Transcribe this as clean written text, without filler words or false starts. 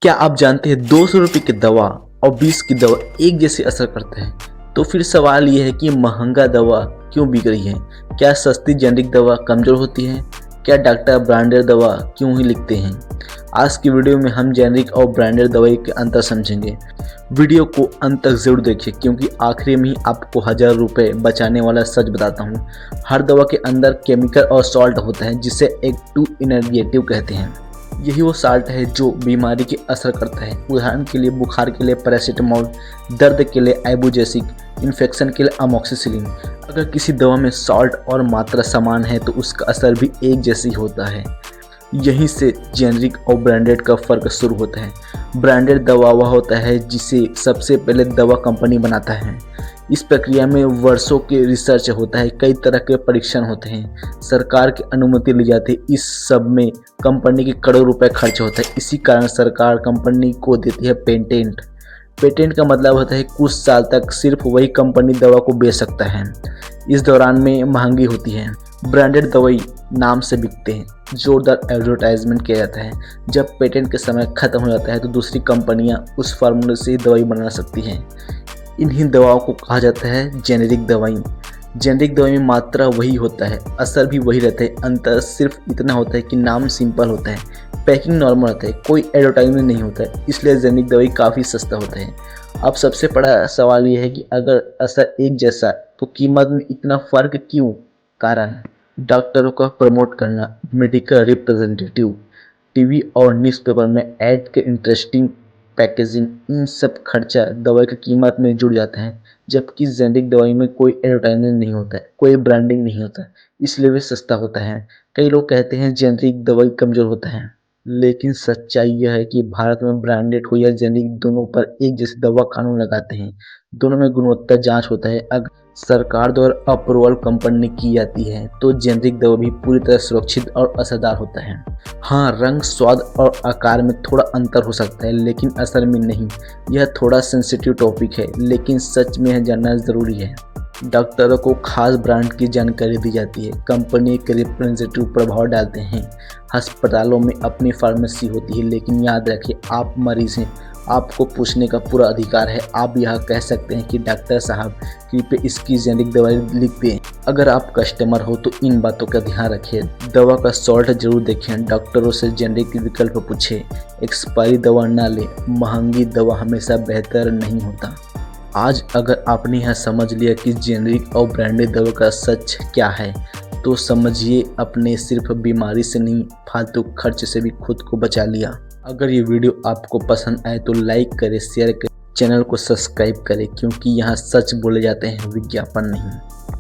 क्या आप जानते हैं 200 रुपये की दवा और 20 की दवा एक जैसे असर करते हैं? तो फिर सवाल ये है कि महंगा दवा क्यों बिक रही है? क्या सस्ती जेनरिक दवा कमज़ोर होती है? क्या डॉक्टर ब्रांडेड दवा क्यों ही लिखते हैं? आज की वीडियो में हम जेनरिक और ब्रांडेड दवाई के अंतर समझेंगे। वीडियो को अंत तक जरूर देखिए क्योंकि आखिरी में ही आपको 1000 रुपये बचाने वाला सच बताता हूँ। हर दवा के अंदर केमिकल और सॉल्ट होता है जिसे एक्टिव इनग्रेडिएंट कहते हैं। यही वो साल्ट है जो बीमारी के असर करता है। उदाहरण के लिए बुखार के लिए पैरासीटामोल, दर्द के लिए आइबुप्रोफेन, इन्फेक्शन के लिए अमोक्सिसिलिन। अगर किसी दवा में सॉल्ट और मात्रा समान है तो उसका असर भी एक जैसी होता है। यहीं से जेनरिक और ब्रांडेड का फ़र्क शुरू होता है। ब्रांडेड दवा वह होता है जिसे सबसे पहले दवा कंपनी बनाता है। इस प्रक्रिया में वर्षों के रिसर्च होता है, कई तरह के परीक्षण होते हैं, सरकार की अनुमति ली जाती है। इस सब में कंपनी के करोड़ों रुपए खर्च होता है। इसी कारण सरकार कंपनी को देती है पेटेंट। पेटेंट का मतलब होता है कुछ साल तक सिर्फ वही कंपनी दवा को बेच सकता है। इस दौरान में महंगी होती है। ब्रांडेड दवाई नाम से बिकते हैं, जोरदार एडवर्टाइजमेंट किया जाता है। जब पेटेंट के समय खत्म हो जाता है तो दूसरी कंपनियां उस फार्मूले से दवाई बना सकती हैं। इन्हीं दवाओं को कहा जाता है जेनेरिक दवाई। जेनेरिक दवाई में मात्रा वही होता है, असर भी वही रहता है। अंतर सिर्फ इतना होता है कि नाम सिंपल होता है, पैकिंग नॉर्मल होता है, कोई एडवर्टाइजमेंट नहीं होता है, इसलिए जेनेरिक दवाई काफ़ी सस्ता होता है। अब सबसे बड़ा सवाल ये है कि अगर असर एक जैसा तो कीमत में इतना फ़र्क क्यों? कारण डॉक्टरों का प्रमोट करना, मेडिकल रिप्रेजेंटेटिव, टीवी और न्यूज़पेपर में ऐड के इंटरेस्टिंग पैकेजिंग, इन सब खर्चा दवाई की कीमत में जुड़ जाता है। जबकि जेनेरिक दवाई में कोई एडवर्टाइजमेंट नहीं होता है, कोई ब्रांडिंग नहीं होता है, इसलिए वे सस्ता होता है। कई लोग कहते हैं जेनेरिक दवाई कमज़ोर होता है, लेकिन सच्चाई यह है कि भारत में ब्रांडेड हो या जेनेरिक दोनों पर एक जैसे दवा कानून लगाते हैं। दोनों में गुणवत्ता जांच होता है। अगर सरकार द्वारा अप्रूवल कंपनी की जाती है तो जेनेरिक दवा भी पूरी तरह सुरक्षित और असरदार होता है। हाँ, रंग, स्वाद और आकार में थोड़ा अंतर हो सकता है लेकिन असर में नहीं। यह थोड़ा सेंसिटिव टॉपिक है लेकिन सच में यह जानना ज़रूरी है। डॉक्टरों को खास ब्रांड की जानकारी दी जाती है, कंपनी के रिप्रेजेंटेटिव प्रभाव डालते हैं, अस्पतालों में अपनी फार्मेसी होती है। लेकिन याद रखिए, आप मरीज़ हैं, आपको पूछने का पूरा अधिकार है। आप यह कह सकते हैं कि डॉक्टर साहब कृपया इसकी जेनेरिक दवाई लिख दें। अगर आप कस्टमर हो तो इन बातों का ध्यान रखें। दवा का सॉल्ट जरूर देखें, डॉक्टरों से जेनेरिक विकल्प पूछें, एक्सपायरी दवा ना लें। महंगी दवा हमेशा बेहतर नहीं होता। आज अगर आपने यह समझ लिया कि जेनेरिक और ब्रांडेड दवा का सच क्या है तो समझिए आपने सिर्फ बीमारी से नहीं, फालतू खर्च से भी खुद को बचा लिया। अगर ये वीडियो आपको पसंद आए तो लाइक करें, शेयर करें, चैनल को सब्सक्राइब करें क्योंकि यहाँ सच बोले जाते हैं, विज्ञापन नहीं।